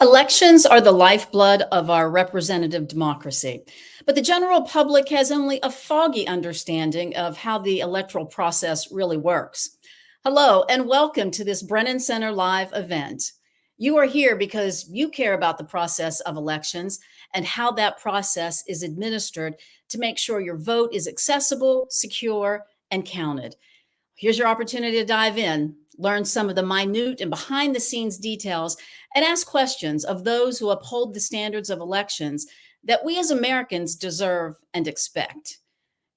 Elections are the lifeblood of our representative democracy, but the general public has only a foggy understanding of how the electoral process really works. Hello, and welcome to this Brennan Center Live event. You are here because you care about the process of elections and how that process is administered to make sure your vote is accessible, secure, and counted. Here's your opportunity to dive in, learn some of the minute and behind the scenes details, and ask questions of those who uphold the standards of elections that we as Americans deserve and expect.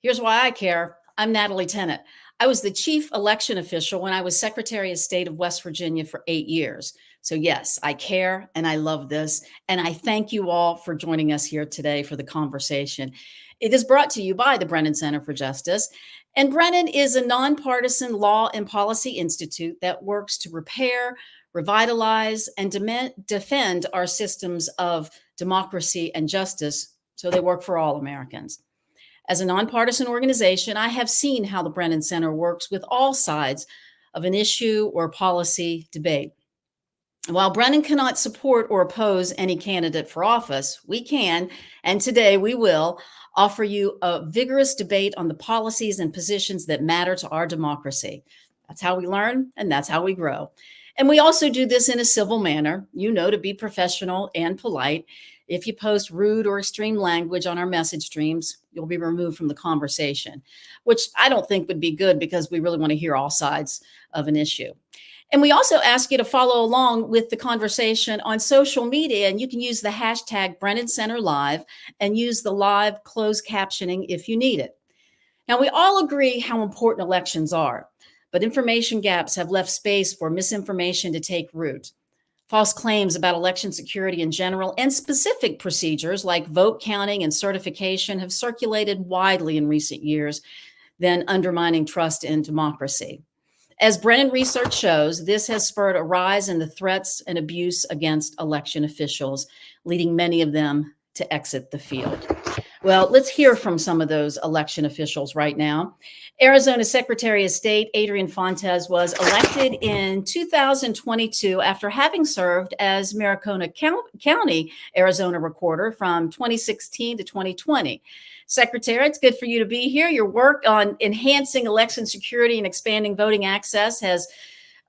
Here's why I care. I'm Natalie Tennant. I was the chief election official when I was Secretary of State of West Virginia for 8 years. So, yes, I care and I love this. And I thank you all for joining us here today for the conversation. It is brought to you by the Brennan Center for Justice. And Brennan is a nonpartisan law and policy institute that works to repair, revitalize, and defend our systems of democracy and justice so they work for all Americans. As a nonpartisan organization, I have seen how the Brennan Center works with all sides of an issue or policy debate. While Brennan cannot support or oppose any candidate for office, we can, and today we will, offer you a vigorous debate on the policies and positions that matter to our democracy. That's how we learn, and that's how we grow. And we also do this in a civil manner, to be professional and polite. If you post rude or extreme language on our message streams, you'll be removed from the conversation, which I don't think would be good because we really want to hear all sides of an issue. And we also ask you to follow along with the conversation on social media, and you can use the hashtag Brennan Center Live and use the live closed captioning if you need it. Now, we all agree how important elections are, but information gaps have left space for misinformation to take root. False claims about election security in general and specific procedures like vote counting and certification have circulated widely in recent years, then undermining trust in democracy. As Brennan research shows, this has spurred a rise in the threats and abuse against election officials, leading many of them to exit the field. Well, let's hear from some of those election officials right now. Arizona Secretary of State Adrian Fontes was elected in 2022 after having served as Maricopa County, Arizona recorder from 2016 to 2020. Secretary, it's good for you to be here. Your work on enhancing election security and expanding voting access has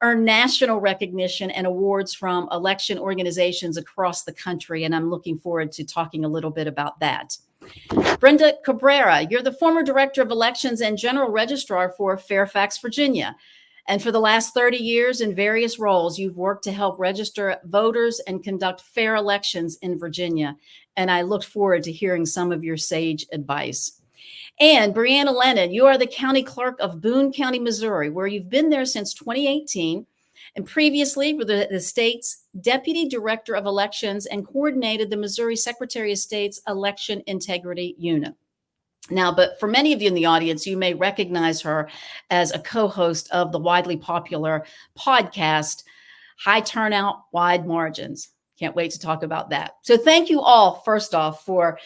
earned national recognition and awards from election organizations across the country, and I'm looking forward to talking a little bit about that. Brenda Cabrera, you're the former Director of Elections and General Registrar for Fairfax, Virginia. And for the last 30 years in various roles, you've worked to help register voters and conduct fair elections in Virginia. And I look forward to hearing some of your sage advice. And Brianna Lennon, you are the County Clerk of Boone County, Missouri, where you've been there since 2018. And previously were the state's Deputy Director of Elections and coordinated the Missouri Secretary of State's Election Integrity Unit. Now, but for many of you in the audience, you may recognize her as a co-host of the widely popular podcast, High Turnout, Wide Margins. Can't wait to talk about that. So thank you all, first off, for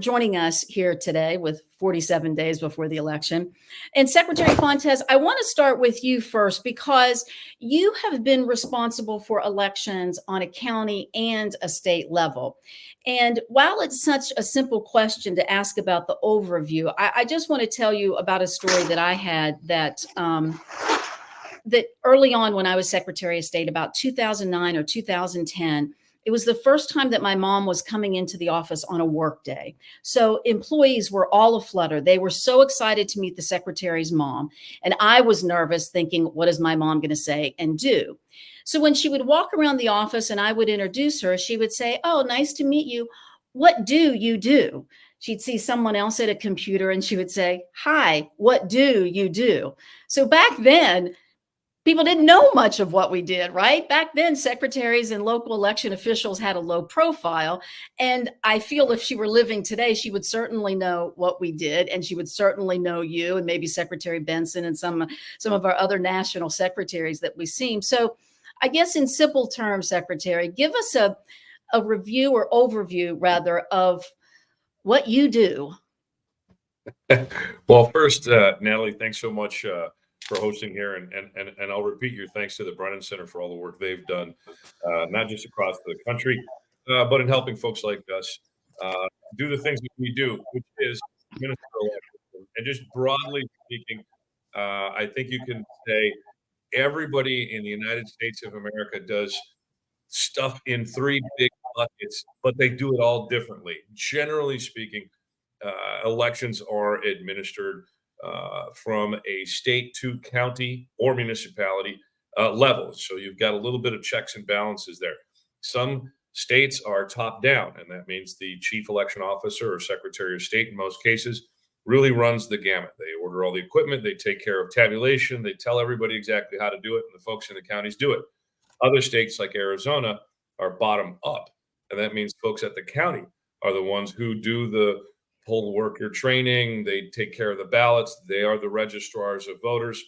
joining us here today with 47 days before the election. And Secretary Fontes, I want to start with you first because you have been responsible for elections on a county and a state level. And while it's such a simple question to ask about the overview, I just want to tell you about a story that I had that early on when I was Secretary of State, about 2009 or 2010, it was the first time that my mom was coming into the office on a work day. So employees were all aflutter. They were so excited to meet the secretary's mom. And I was nervous thinking, what is my mom going to say and do? So when she would walk around the office and I would introduce her, she would say, "Oh, nice to meet you. What do you do?" She'd see someone else at a computer and she would say, "Hi, what do you do?" So back then, people didn't know much of what we did, right? Back then, secretaries and local election officials had a low profile. And I feel if she were living today, she would certainly know what we did. And she would certainly know you and maybe Secretary Benson and some of our other national secretaries that we've seen. So I guess in simple terms, Secretary, give us a review or overview, rather, of what you do. Well, first, Natalie, thanks so much for hosting here, and I'll repeat your thanks to the Brennan Center for all the work they've done, not just across the country, but in helping folks like us uh, do the things that we do, which is minister elections. And just broadly speaking, I think you can say everybody in the United States of America does stuff in three big buckets, but they do it all differently. Generally speaking, elections are administered from a state to county or municipality level. So you've got a little bit of checks and balances there. Some states are top down, and that means the chief election officer or secretary of state in most cases really runs the gamut. They order all the equipment, they take care of tabulation, they tell everybody exactly how to do it, and the folks in the counties do it. Other states like Arizona are bottom up, and that means folks at the county are the ones who do the poll worker training. They take care of the ballots. They are the registrars of voters,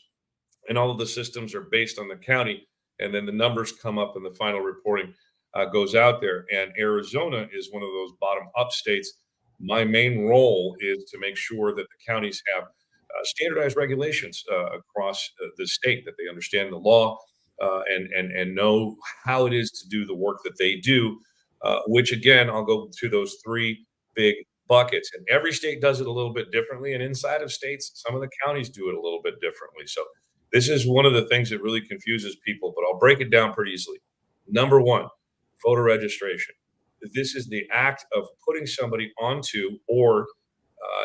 and all of the systems are based on the county. And then the numbers come up, and the final reporting goes out there. And Arizona is one of those bottom up states. My main role is to make sure that the counties have standardized regulations across the state, that they understand the law and know how it is to do the work that they do. Which again, I'll go through those three big buckets, and every state does it a little bit differently. And inside of states, some of the counties do it a little bit differently. So this is one of the things that really confuses people, but I'll break it down pretty easily. Number one, voter registration. This is the act of putting somebody onto or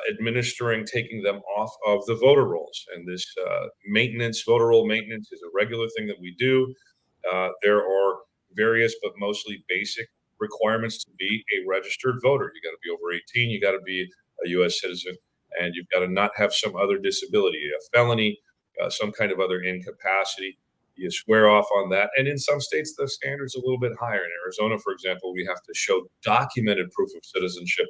administering, taking them off of the voter rolls. And this maintenance, voter roll maintenance, is a regular thing that we do. There are various, but mostly basic requirements to be a registered voter. You got to be over 18, you got to be a U.S. citizen, and you've got to not have some other disability, a felony, some kind of other incapacity. You swear off on that. And in some states, the standard's a little bit higher. In Arizona, for example, we have to show documented proof of citizenship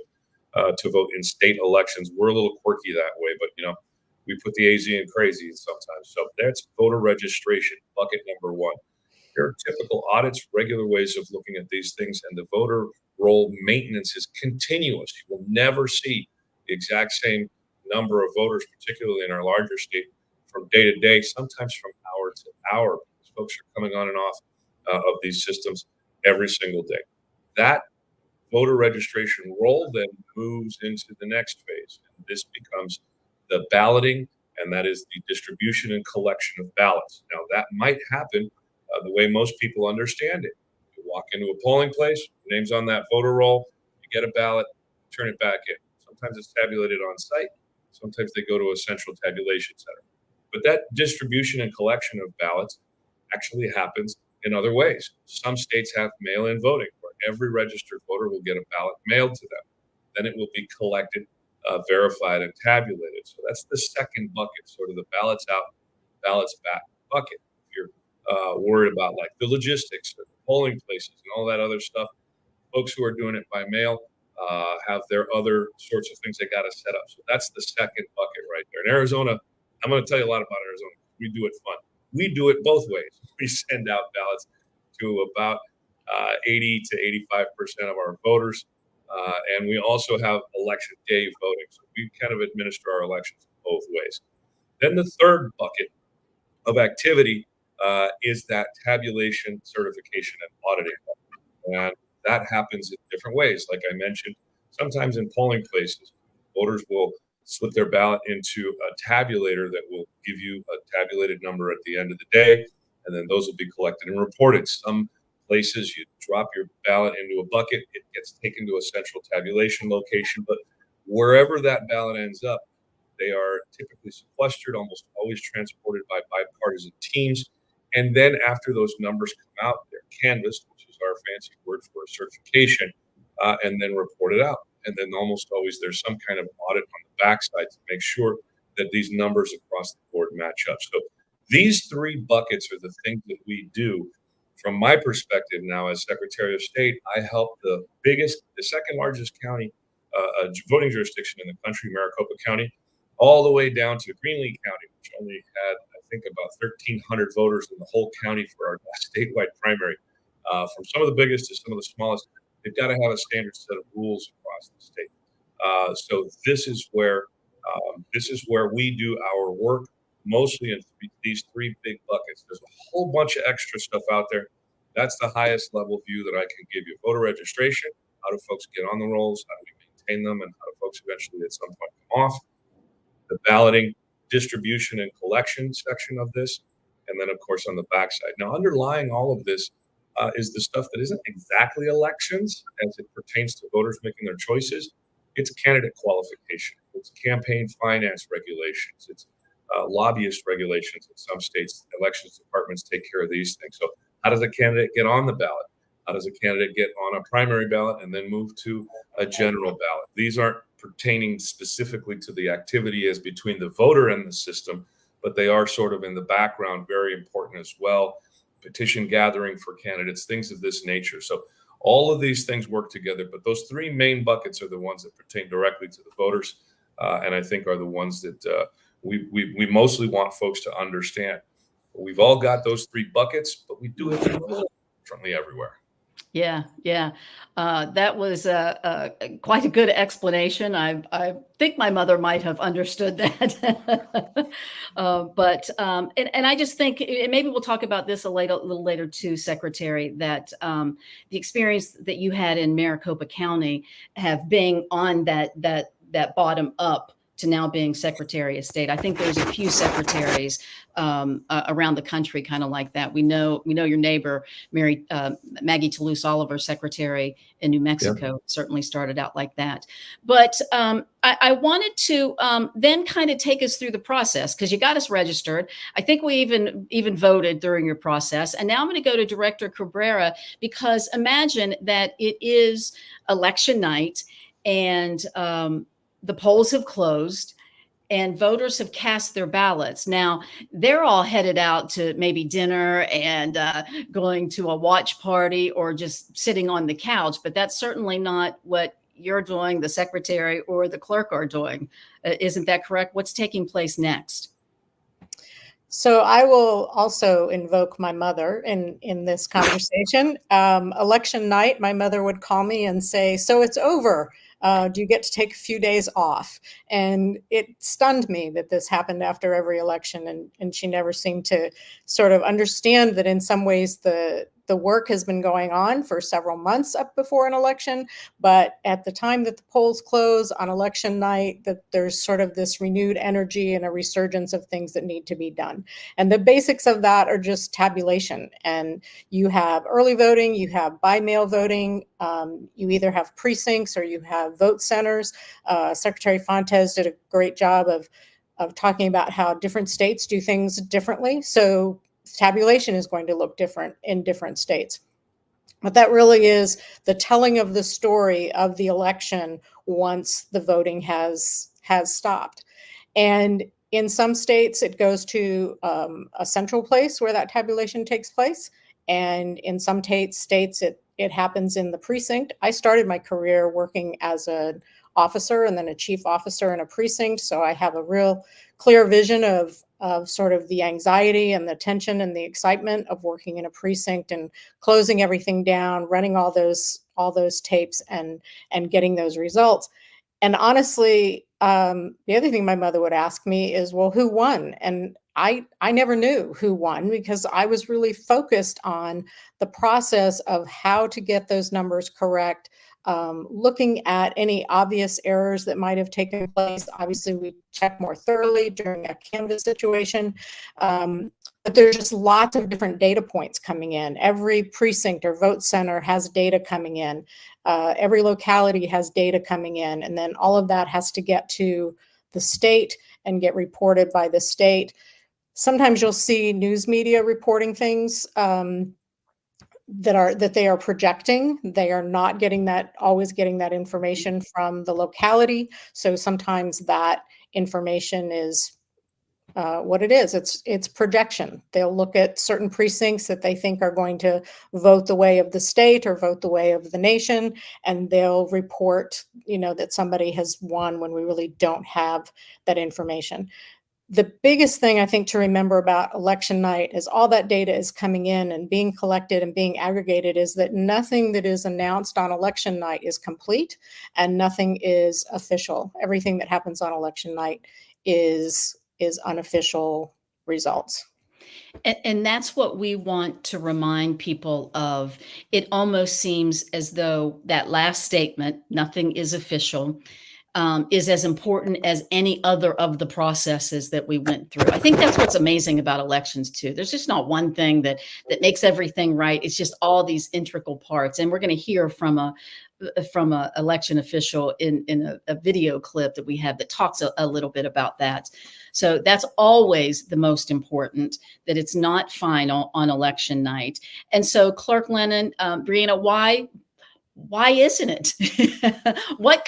to vote in state elections. We're a little quirky that way, but we put the AZ in crazy sometimes. So that's voter registration, bucket number one. There are typical audits, regular ways of looking at these things, and the voter roll maintenance is continuous. You will never see the exact same number of voters, particularly in our larger state, from day to day, sometimes from hour to hour, because folks are coming on and off of these systems every single day. That voter registration roll then moves into the next phase. And this becomes the balloting, and that is the distribution and collection of ballots. Now, that might happen the way most people understand it. You walk into a polling place, your name's on that voter roll, you get a ballot, turn it back in. Sometimes it's tabulated on site, sometimes they go to a central tabulation center. But that distribution and collection of ballots actually happens in other ways. Some states have mail-in voting, where every registered voter will get a ballot mailed to them. Then it will be collected, verified, and tabulated. So that's the second bucket, sort of the ballots out, ballots back bucket. If you're worried about like the logistics of the polling places and all that other stuff, folks who are doing it by mail have their other sorts of things they got to set up. So that's the second bucket right there. In Arizona, I'm going to tell you a lot about Arizona. We do it fun. We do it both ways. We send out ballots to about 80 to 85% of our voters. And we also have election day voting. So we kind of administer our elections both ways. Then the third bucket of activity is that tabulation, certification, and auditing. And that happens in different ways. Like I mentioned, sometimes in polling places, voters will slip their ballot into a tabulator that will give you a tabulated number at the end of the day, and then those will be collected and reported. Some places you drop your ballot into a bucket, it gets taken to a central tabulation location, but wherever that ballot ends up, they are typically sequestered, almost always transported by bipartisan teams. And then after those numbers come out, they're canvassed, which is our fancy word for a certification, and then reported out. And then almost always there's some kind of audit on the backside to make sure that these numbers across the board match up. So these three buckets are the things that we do. From my perspective now as Secretary of State, I help the second largest county, voting jurisdiction in the country, Maricopa County, all the way down to Greenlee County, which only had, I think, about 1,300 voters in the whole county for our statewide primary. From some of the biggest to some of the smallest, they've got to have a standard set of rules across the state. So this is where we do our work. mostly in these three big buckets. There's a whole bunch of extra stuff out there. That's the highest level view that I can give you. Voter registration, how do folks get on the rolls? How do we maintain them? And how do folks eventually at some point come off? The balloting, distribution, and collection section of this. And then, of course, on the backside. Now, underlying all of this is the stuff that isn't exactly elections as it pertains to voters making their choices. It's candidate qualification. It's campaign finance regulations. It's lobbyist regulations in some states. Elections departments take care of these things. So how does a candidate get on the ballot? How does a candidate get on a primary ballot and then move to a general ballot? These aren't pertaining specifically to the activity as between the voter and the system, but they are sort of in the background, very important as well. Petition gathering for candidates, things of this nature. So all of these things work together, but those three main buckets are the ones that pertain directly to the voters, and I think are the ones that we mostly want folks to understand. We've all got those three buckets, but we do it a little differently everywhere. Yeah, yeah. That was quite a good explanation. I think my mother might have understood that. And I just think, and maybe we'll talk about this a little later too, Secretary, that the experience that you had in Maricopa County have been on that bottom up to now being Secretary of State. I think there's a few secretaries around the country kind of like that. We know your neighbor, Maggie Toulouse Oliver, Secretary in New Mexico, Yeah. certainly started out like that. But I wanted to then kind of take us through the process, because you got us registered. I think we even voted during your process. And now I'm going to go to Director Cabrera, because imagine that it is election night and the polls have closed and voters have cast their ballots. Now, they're all headed out to maybe dinner and going to a watch party or just sitting on the couch, but that's certainly not what you're doing, the secretary or the clerk are doing. Isn't that correct? What's taking place next? So I will also invoke my mother in this conversation. Election night, my mother would call me and say, "So it's over. Do you get to take a few days off?" And it stunned me that this happened after every election, and she never seemed to sort of understand that in some ways the work has been going on for several months up before an election, but at the time that the polls close on election night, that there's sort of this renewed energy and a resurgence of things that need to be done. And the basics of that are just tabulation. And you have early voting, you have by mail voting, you either have precincts or you have vote centers. Secretary Fontes did a great job of talking about how different states do things differently. So tabulation is going to look different in different states. But that really is the telling of the story of the election once the voting has stopped. And in some states, it goes to a central place where that tabulation takes place. And in some states, it happens in the precinct. I started my career working as an officer and then a chief officer in a precinct. So I have a real clear vision of sort of the anxiety and the tension and the excitement of working in a precinct and closing everything down, running all those tapes and getting those results. And honestly, the other thing my mother would ask me is, well, who won? And I never knew who won, because I was really focused on the process of how to get those numbers correct, looking at any obvious errors that might have taken place. Obviously, we check more thoroughly during a canvass situation, but there's just lots of different data points coming in. Every precinct or vote center has data coming in. Every locality has data coming in, and then all of that has to get to the state and get reported by the state. Sometimes you'll see news media reporting things that they are projecting. They are not always getting that information from the locality. So sometimes that information is what it is. It's projection. They'll look at certain precincts that they think are going to vote the way of the state or vote the way of the nation, and they'll report, that somebody has won when we really don't have that information. The biggest thing I think to remember about election night is all that data is coming in and being collected and being aggregated, is that nothing that is announced on election night is complete and nothing is official. Everything that happens on election night is unofficial results. And that's what we want to remind people of. It almost seems as though that last statement, nothing is official, is as important as any other of the processes that we went through. I think that's what's amazing about elections too. There's just not one thing that makes everything right. It's just all these integral parts. And we're going to hear from a election official in a video clip that we have that talks a little bit about that. So that's always the most important, that it's not final on election night. And so Clerk Lennon, Brianna, why isn't it? What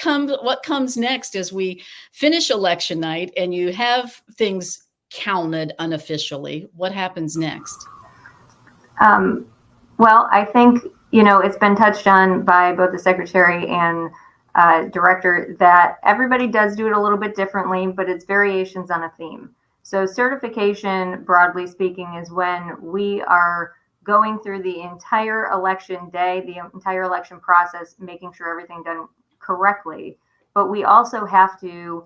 comes next as we finish election night and you have things counted unofficially? What happens next? Well, I think, it's been touched on by both the secretary and director that everybody does do it a little bit differently, but it's variations on a theme. So certification, broadly speaking, is when we are going through the entire election day, the entire election process, making sure everything done correctly. But we also have to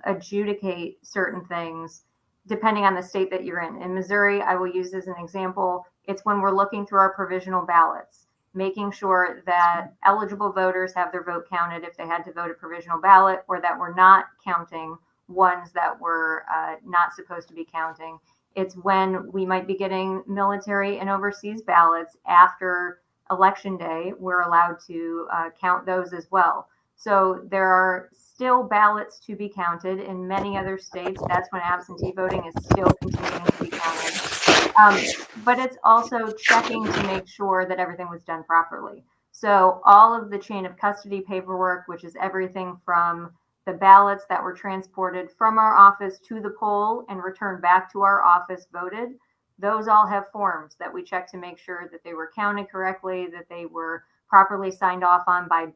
adjudicate certain things depending on the state that you're in. In Missouri, I will use as an example, it's when we're looking through our provisional ballots, making sure that eligible voters have their vote counted if they had to vote a provisional ballot, or that we're not counting ones that we're not supposed to be counting. It's when we might be getting military and overseas ballots after election day. We're allowed to count those as well. So there are still ballots to be counted in many other states. That's when absentee voting is still continuing to be counted. But it's also checking to make sure that everything was done properly. So all of the chain of custody paperwork, which is everything from the ballots that were transported from our office to the poll and returned back to our office voted, those all have forms that we check to make sure that they were counted correctly, that they were properly signed off on by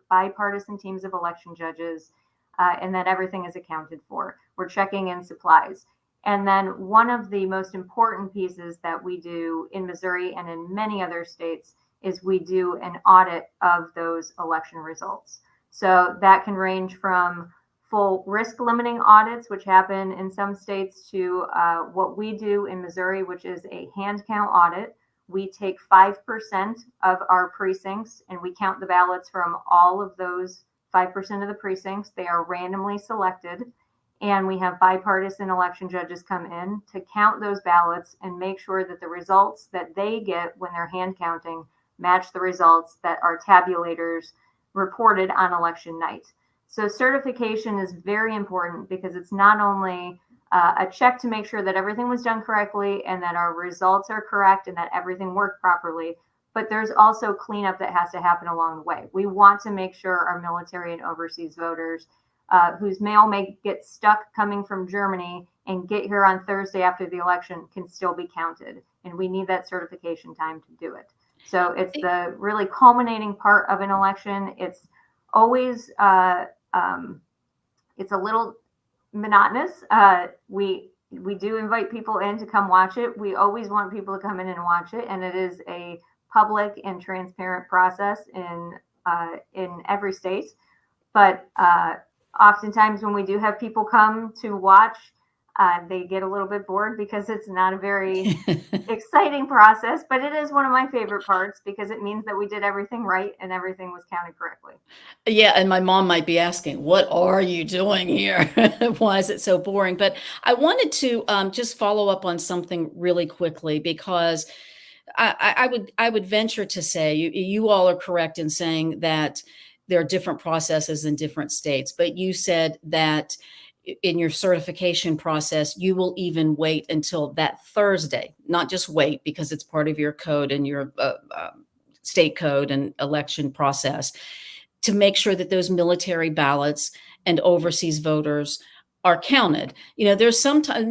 bipartisan teams of election judges, and that everything is accounted for. We're checking in supplies. And then one of the most important pieces that we do in Missouri and in many other states is we do an audit of those election results. So that can range from full risk limiting audits, which happen in some states, to what we do in Missouri, which is a hand count audit. We take 5% of our precincts and we count the ballots from all of those 5% of the precincts. They are randomly selected, and we have bipartisan election judges come in to count those ballots and make sure that the results that they get when they're hand counting match the results that our tabulators reported on election night. So certification is very important because it's not only a check to make sure that everything was done correctly and that our results are correct and that everything worked properly, but there's also cleanup that has to happen along the way. We want to make sure our military and overseas voters whose mail may get stuck coming from Germany and get here on Thursday after the election can still be counted. And we need that certification time to do it. So it's the really culminating part of an election. It's always, it's a little monotonous. We do invite people in to come watch it. We always want people to come in and watch it. And it is a public and transparent process in every state. But oftentimes when we do have people come to watch, they get a little bit bored because it's not a very exciting process, but it is one of my favorite parts because it means that we did everything right and everything was counted correctly. Yeah, and my mom might be asking, what are you doing here? Why is it so boring? But I wanted to just follow up on something really quickly, because I would venture to say you all are correct in saying that there are different processes in different states, but you said that in your certification process, you will even wait until that Thursday, not just wait because it's part of your code and your state code and election process, to make sure that those military ballots and overseas voters are counted. You know, there's sometimes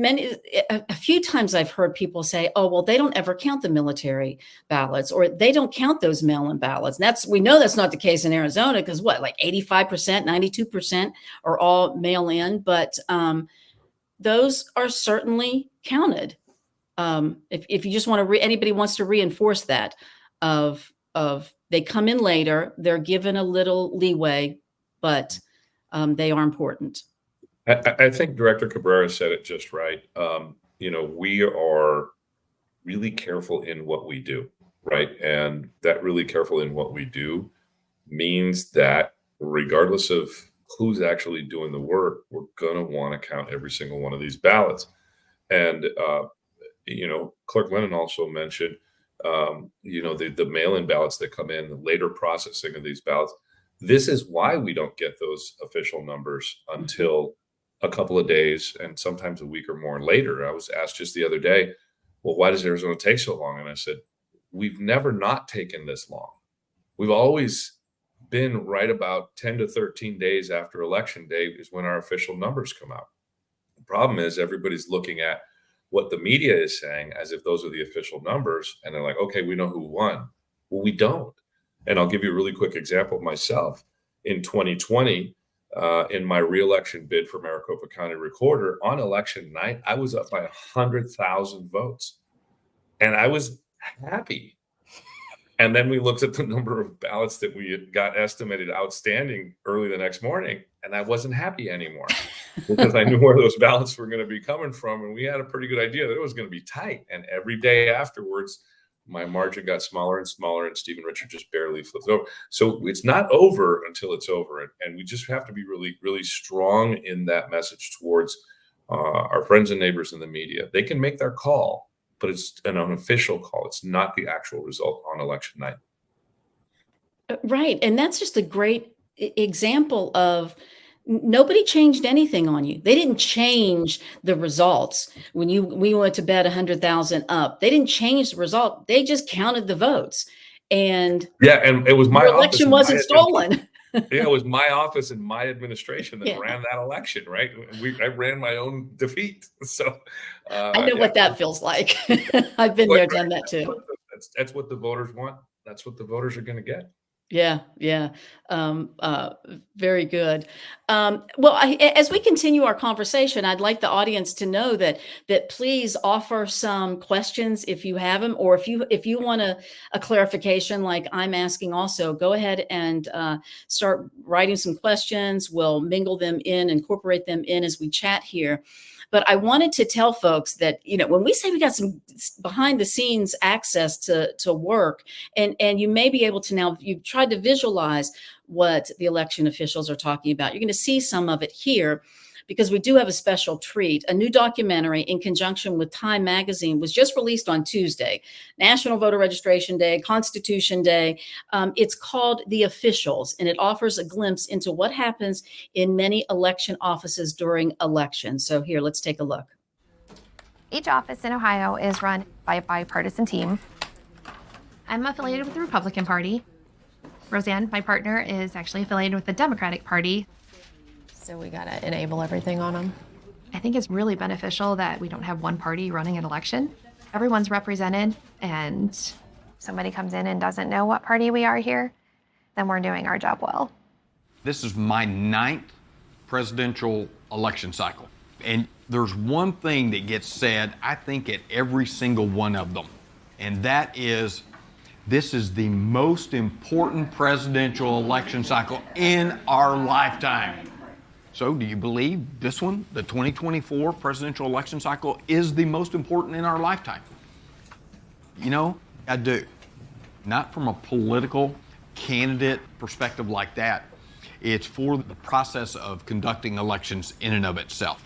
a few times I've heard people say, oh, well, they don't ever count the military ballots, or they don't count those mail-in ballots. And we know that's not the case in Arizona, because like 85%, 92% are all mail-in, but those are certainly counted. If you just want to, anybody wants to reinforce that of they come in later, they're given a little leeway, but they are important. I think Director Cabrera said it just right. we are really careful in what we do, right? And that really careful in what we do means that regardless of who's actually doing the work, we're going to want to count every single one of these ballots. And, Clerk Lennon also mentioned, the mail-in ballots that come in, the later processing of these ballots. This is why we don't get those official numbers until a couple of days and sometimes a week or more later. I was asked just the other day, well, why does Arizona take so long? And I said, we've never not taken this long. We've always been right about 10 to 13 days after election day is when our official numbers come out. The problem is everybody's looking at what the media is saying as if those are the official numbers. And they're like, okay, we know who won. Well, we don't. And I'll give you a really quick example of myself. In 2020, in my reelection bid for Maricopa County Recorder, on election night, I was up by 100,000 votes. And I was happy. And then we looked at the number of ballots that we had got estimated outstanding early the next morning, and I wasn't happy anymore because I knew where those ballots were going to be coming from. And we had a pretty good idea that it was going to be tight. And every day afterwards, my margin got smaller and smaller, and Stephen Richard just barely flipped over. So it's not over until it's over. And we just have to be really, really strong in that message towards our friends and neighbors in the media. They can make their call, but it's an unofficial call. It's not the actual result on election night. Right. And that's just a great example of nobody changed anything on you. They didn't change the results. When we went to bet 100,000 up, they didn't change the result. They just counted the votes. And yeah, and it was my your election wasn't stolen. Yeah, it was my office and my administration that Yeah. ran that election, right? I ran my own defeat. So I know what that feels like. I've been there, done that too. That's what the voters want. That's what the voters are going to get. Yeah, yeah. Very good. As we continue our conversation, I'd like the audience to know that please offer some questions if you have them, or if you want a clarification like I'm asking also, go ahead and start writing some questions. We'll mingle them in, incorporate them in as we chat here. But I wanted to tell folks that, when we say we got some behind the scenes access to work, and you may be able to now, you've tried to visualize what the election officials are talking about. You're going to see some of it here, because we do have a special treat. A new documentary in conjunction with Time Magazine was just released on Tuesday, National Voter Registration Day, Constitution Day. It's called The Officials, and it offers a glimpse into what happens in many election offices during elections. So here, let's take a look. Each office in Ohio is run by a bipartisan team. I'm affiliated with the Republican Party. Roseanne, my partner, is actually affiliated with the Democratic Party. So we gotta enable everything on them. I think it's really beneficial that we don't have one party running an election. Everyone's represented, and if somebody comes in and doesn't know what party we are here, then we're doing our job well. This is my 9th presidential election cycle. And there's one thing that gets said, I think, at every single one of them. And that is, this is the most important presidential election cycle in our lifetime. So do you believe this one, the 2024 presidential election cycle, is the most important in our lifetime? I do. Not from a political candidate perspective like that. It's for the process of conducting elections in and of itself,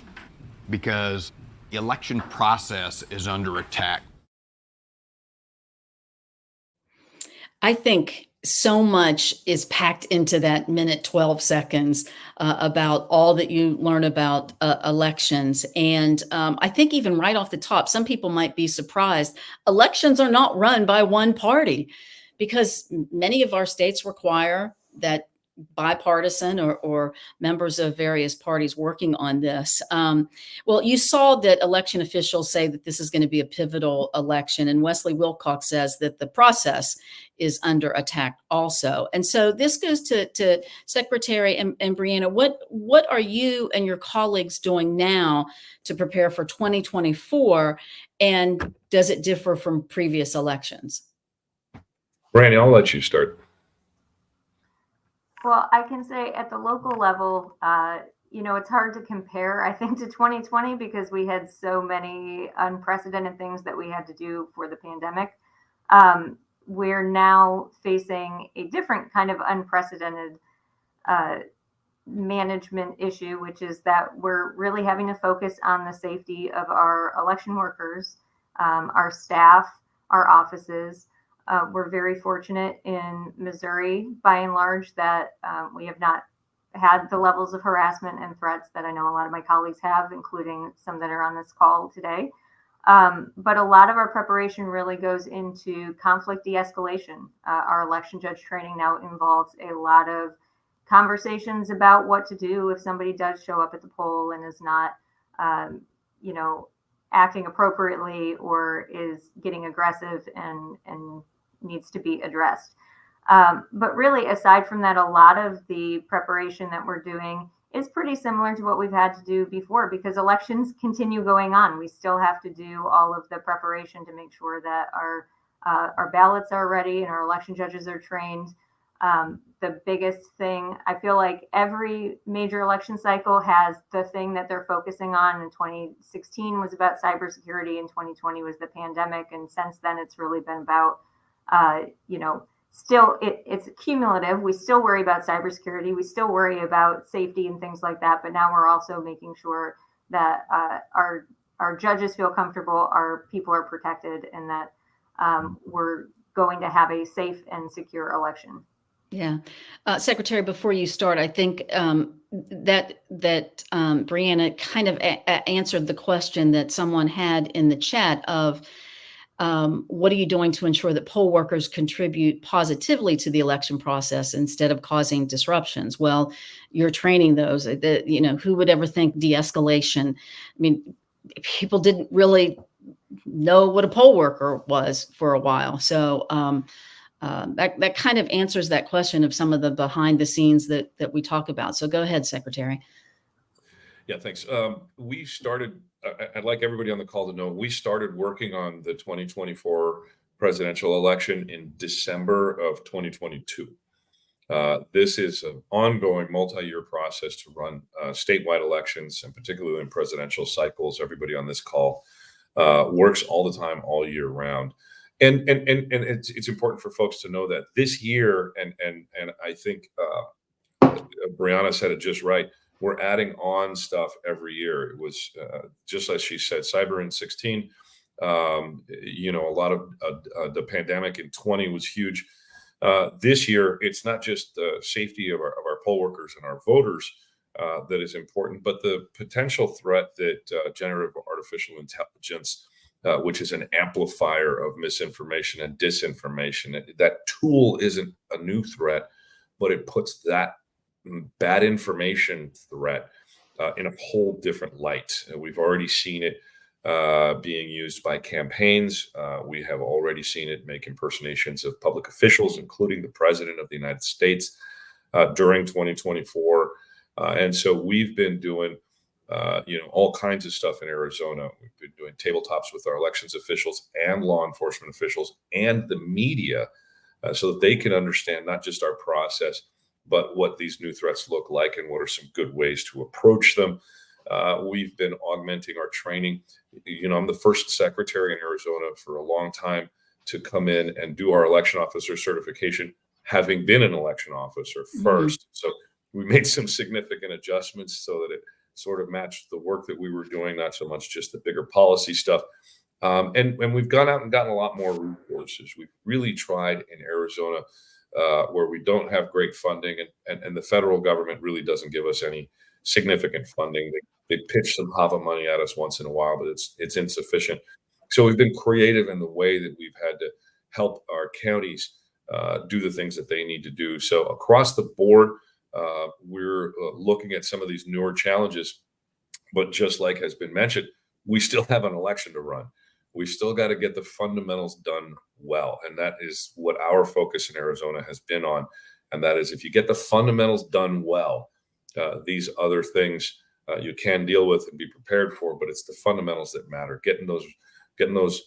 because the election process is under attack. I think so much is packed into that minute 12 seconds about all that you learn about elections. And I think even right off the top, some people might be surprised. Elections are not run by one party, because many of our states require that bipartisan or members of various parties working on this. Well, you saw that election officials say that this is going to be a pivotal election, and Wesley Wilcox says that the process is under attack also. And so this goes to Secretary and Brianna. What are you and your colleagues doing now to prepare for 2024, and does it differ from previous elections? Brandy, I'll let you start. Well, I can say at the local level, it's hard to compare, I think, to 2020 because we had so many unprecedented things that we had to do for the pandemic. We're now facing a different kind of unprecedented management issue, which is that we're really having to focus on the safety of our election workers, our staff, our offices. We're very fortunate in Missouri, by and large, that we have not had the levels of harassment and threats that I know a lot of my colleagues have, including some that are on this call today. But a lot of our preparation really goes into conflict de-escalation. Our election judge training now involves a lot of conversations about what to do if somebody does show up at the poll and is not, acting appropriately or is getting aggressive and needs to be addressed. But really, aside from that, a lot of the preparation that we're doing is pretty similar to what we've had to do before because elections continue going on. We still have to do all of the preparation to make sure that our ballots are ready and our election judges are trained. The biggest thing, I feel like every major election cycle has the thing that they're focusing on. In 2016 was about cybersecurity, and 2020 was the pandemic. And since then, it's really been about, still it's cumulative. We still worry about cybersecurity. We still worry about safety and things like that. But now we're also making sure that our judges feel comfortable, our people are protected, and that we're going to have a safe and secure election. Yeah. Secretary, before you start, I think that Brianna kind of answered the question that someone had in the chat of what are you doing to ensure that poll workers contribute positively to the election process instead of causing disruptions? Well, you're training those. Who would ever think de-escalation? I mean, people didn't really know what a poll worker was for a while. So that kind of answers that question of some of the behind the scenes that we talk about. So go ahead, Secretary. Yeah, thanks. We started, I'd like everybody on the call to know, we started working on the 2024 presidential election in December of 2022. This is an ongoing multi-year process to run statewide elections, and particularly in presidential cycles. Everybody on this call works all the time, all year round. And it's important for folks to know that this year, and I think Brianna said it just right, we're adding on stuff every year. It was just as she said, cyber in 16, a lot of the pandemic in 20 was huge. This year, it's not just the safety of our poll workers and our voters that is important, but the potential threat that generative artificial intelligence, which is an amplifier of misinformation and disinformation. That tool isn't a new threat, but it puts that bad information threat in a whole different light. We've already seen it being used by campaigns. We have already seen it make impersonations of public officials, including the President of the United States, during 2024. And so we've been doing all kinds of stuff in Arizona. We've been doing tabletops with our elections officials and law enforcement officials and the media so that they can understand not just our process, but what these new threats look like and what are some good ways to approach them. We've been augmenting our training. I'm the first secretary in Arizona for a long time to come in and do our election officer certification, having been an election officer first. So we made some significant adjustments so that it sort of matched the work that we were doing, not so much just the bigger policy stuff. And we've gone out and gotten a lot more resources. We've really tried in Arizona, where we don't have great funding, and the federal government really doesn't give us any significant funding. They pitch some HAVA money at us once in a while, but it's insufficient. So we've been creative in the way that we've had to help our counties do the things that they need to do. So across the board, we're looking at some of these newer challenges, but just like has been mentioned, we still have an election to run. We still got to get the fundamentals done well. And that is what our focus in Arizona has been on. And that is, if you get the fundamentals done well, these other things you can deal with and be prepared for, but it's the fundamentals that matter. Getting those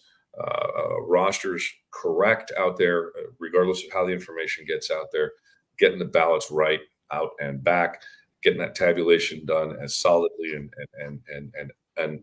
rosters correct out there, regardless of how the information gets out there, getting the ballots right out and back, getting that tabulation done as solidly and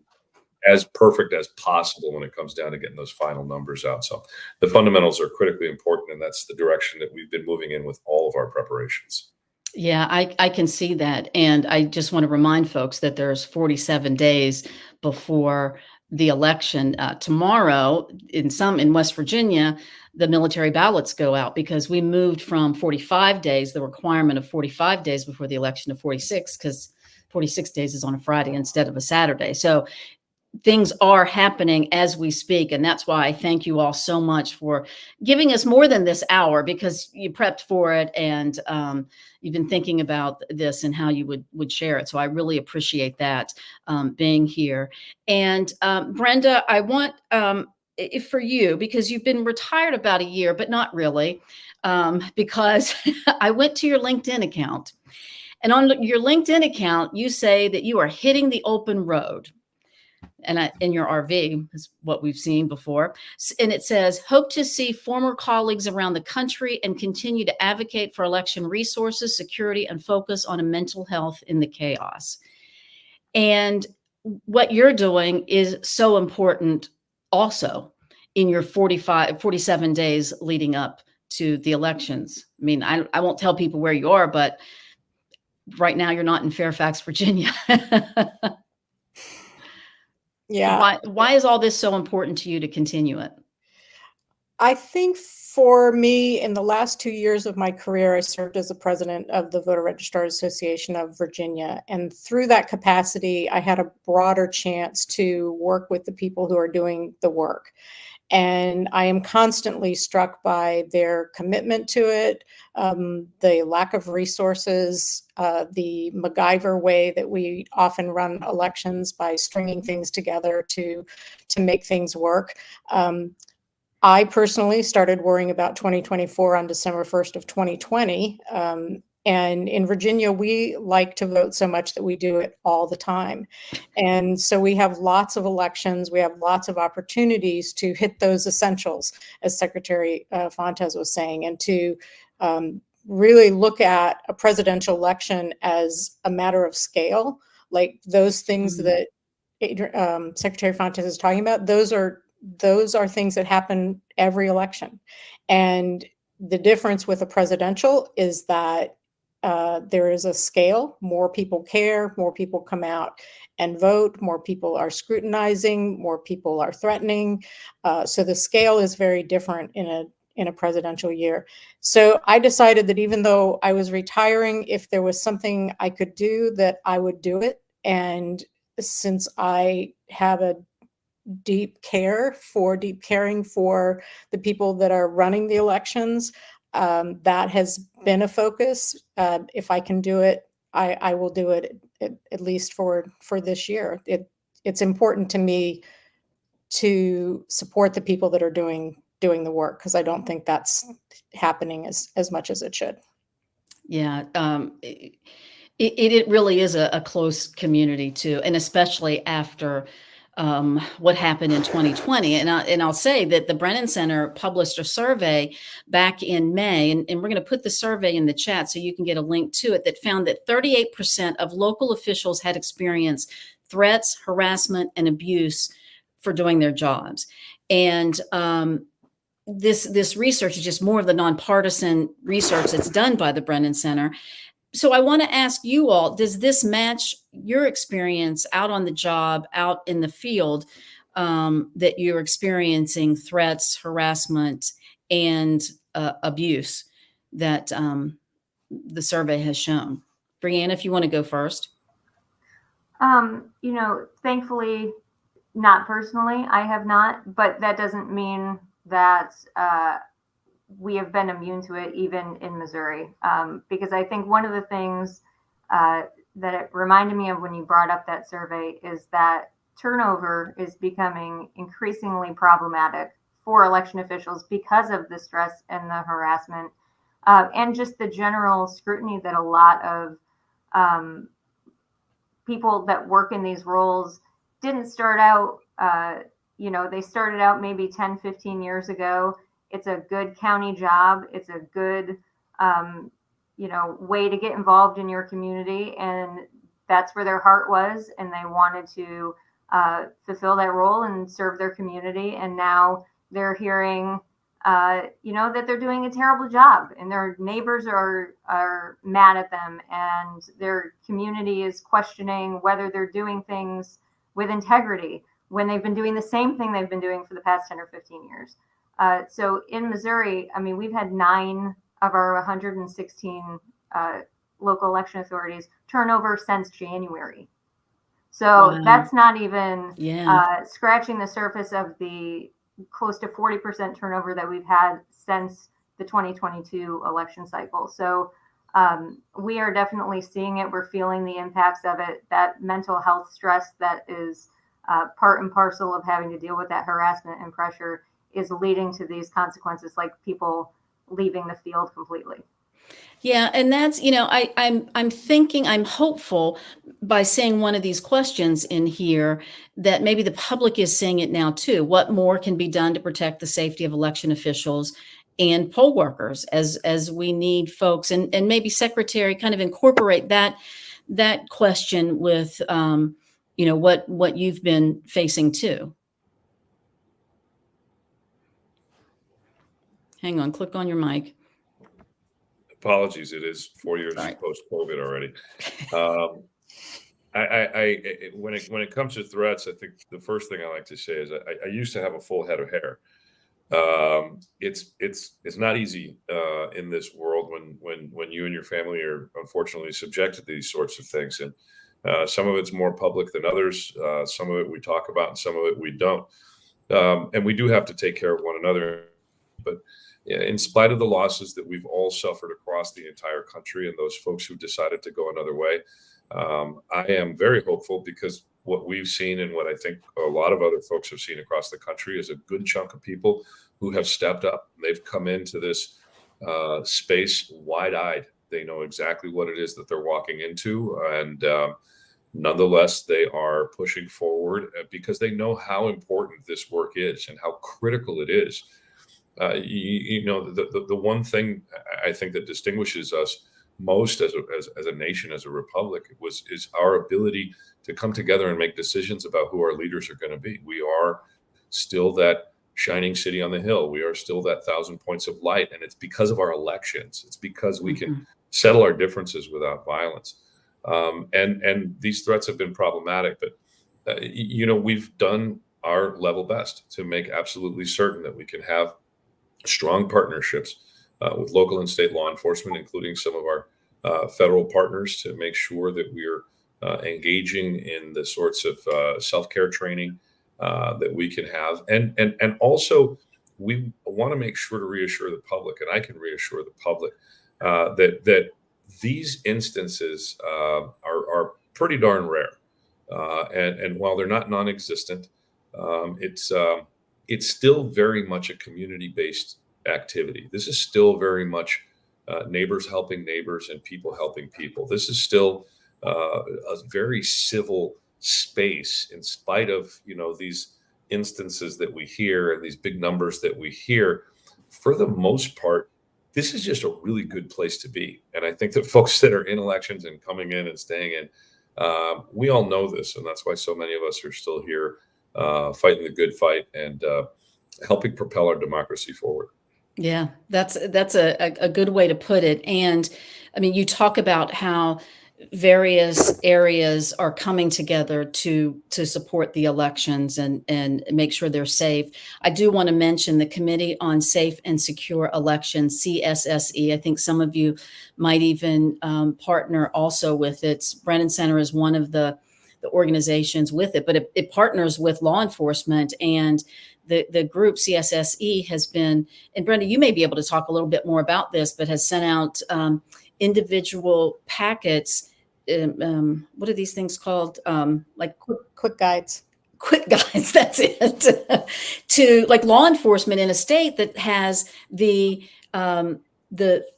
as perfect as possible when it comes down to getting those final numbers out. So the fundamentals are critically important, and that's the direction that we've been moving in with all of our preparations. Yeah, I can see that. And I just want to remind folks that there's 47 days before the election. Tomorrow, in West Virginia, the military ballots go out because we moved from 45 days, the requirement of 45 days before the election, to 46, because 46 days is on a Friday instead of a Saturday. So things are happening as we speak. And that's why I thank you all so much for giving us more than this hour, because you prepped for it, and you've been thinking about this and how you would share it. So I really appreciate that, being here. And Brenda, I want, for you, because you've been retired about a year, but not really, because I went to your LinkedIn account. And on your LinkedIn account, you say that you are hitting the open road. And in your RV is what we've seen before. And it says, hope to see former colleagues around the country and continue to advocate for election resources, security, and focus on a mental health in the chaos. And what you're doing is so important also in your 47 days leading up to the elections. I mean, I won't tell people where you are, but right now you're not in Fairfax, Virginia. Yeah. Why is all this so important to you to continue it? I think for me, in the last 2 years of my career, I served as the president of the Voter Registrar Association of Virginia. And through that capacity, I had a broader chance to work with the people who are doing the work. And I am constantly struck by their commitment to it, the lack of resources, the MacGyver way that we often run elections by stringing things together to make things work. I personally started worrying about 2024 on December 1st of 2020. And in Virginia, we like to vote so much that we do it all the time. And so we have lots of elections. We have lots of opportunities to hit those essentials, as Secretary Fontes was saying, and to really look at a presidential election as a matter of scale. Like those things that Secretary Fontes is talking about, those are things that happen every election. And the difference with a presidential is that there is a scale. More people care, more people come out and vote, more people are scrutinizing, more people are threatening. So the scale is very different in a presidential year. So I decided that even though I was retiring, if there was something I could do, that I would do it. And since I have a deep caring for the people that are running the elections, that has been a focus. If I can do it, I will do it at least for this year. It's important to me to support the people that are doing the work, because I don't think that's happening as much as it should. Yeah, it really is a close community too, and especially after what happened in 2020. And I'll say that the Brennan Center published a survey back in May, and we're going to put the survey in the chat so you can get a link to it, that found that 38% of local officials had experienced threats, harassment, and abuse for doing their jobs. And this research is just more of the nonpartisan research that's done by the Brennan Center. So I want to ask you all, does this match your experience out on the job, out in the field, that you're experiencing threats, harassment, and abuse that the survey has shown? Brianna, if you want to go first. Thankfully, not personally, I have not, but that doesn't mean that we have been immune to it, even in Missouri. Because I think one of the things that it reminded me of when you brought up that survey is that turnover is becoming increasingly problematic for election officials because of the stress and the harassment, and just the general scrutiny that a lot of people that work in these roles didn't start out, they started out maybe 10, 15 years ago. It's a good county job. It's a good way to get involved in your community. And that's where their heart was. And they wanted to fulfill that role and serve their community. And now they're hearing, that they're doing a terrible job, and their neighbors are mad at them, and their community is questioning whether they're doing things with integrity when they've been doing the same thing they've been doing for the past 10 or 15 years. So in Missouri, I mean, we've had 9 of our 116 local election authorities turnover since January. So Wow. that's not even Yeah. scratching the surface of the close to 40% turnover that we've had since the 2022 election cycle. So we are definitely seeing it. We're feeling the impacts of it. That mental health stress that is part and parcel of having to deal with that harassment and pressure is leading to these consequences, like people leaving the field completely. Yeah, and that's, I'm thinking, I'm hopeful by saying one of these questions in here that maybe the public is seeing it now too. What more can be done to protect the safety of election officials and poll workers as we need folks, and maybe Secretary kind of incorporate that question with what you've been facing too. Hang on, click on your mic. Apologies, it is 4 years Sorry. post-COVID already. When it comes to threats, I think the first thing I like to say is I used to have a full head of hair. It's not easy in this world when you and your family are unfortunately subjected to these sorts of things, and some of it's more public than others. Some of it we talk about, and some of it we don't. And we do have to take care of one another. But in spite of the losses that we've all suffered across the entire country and those folks who decided to go another way, I am very hopeful, because what we've seen and what I think a lot of other folks have seen across the country is a good chunk of people who have stepped up. They've come into this space wide-eyed. They know exactly what it is that they're walking into. And nonetheless, they are pushing forward because they know how important this work is and how critical it is. The one thing I think that distinguishes us most as a nation, as a republic, is our ability to come together and make decisions about who our leaders are going to be. We are still that shining city on the hill. We are still that 1,000 points of light, and it's because of our elections. It's because we can settle our differences without violence. And these threats have been problematic, but we've done our level best to make absolutely certain that we can have strong partnerships with local and state law enforcement, including some of our federal partners, to make sure that we're engaging in the sorts of self-care training that we can have. And also, we want to make sure to reassure the public, and I can reassure the public that these instances are pretty darn rare. And while they're not non-existent, it's still very much a community-based activity. This is still very much neighbors helping neighbors and people helping people. This is still a very civil space, in spite of these instances that we hear and these big numbers that we hear. For the most part, this is just a really good place to be. And I think that folks that are in elections and coming in and staying in, we all know this, and that's why so many of us are still here fighting the good fight and helping propel our democracy forward. Yeah, that's a good way to put it. And I mean, you talk about how various areas are coming together to support the elections and make sure they're safe. I do want to mention the Committee on Safe and Secure Elections, CSSE. I think some of you might even partner also with it. Brennan Center is one of the organizations with it, but it partners with law enforcement, and the group CSSE has been, and Brenda, you may be able to talk a little bit more about this, but has sent out individual packets. What are these things called? Like quick guides. Quick guides, that's it. To like law enforcement in a state that has the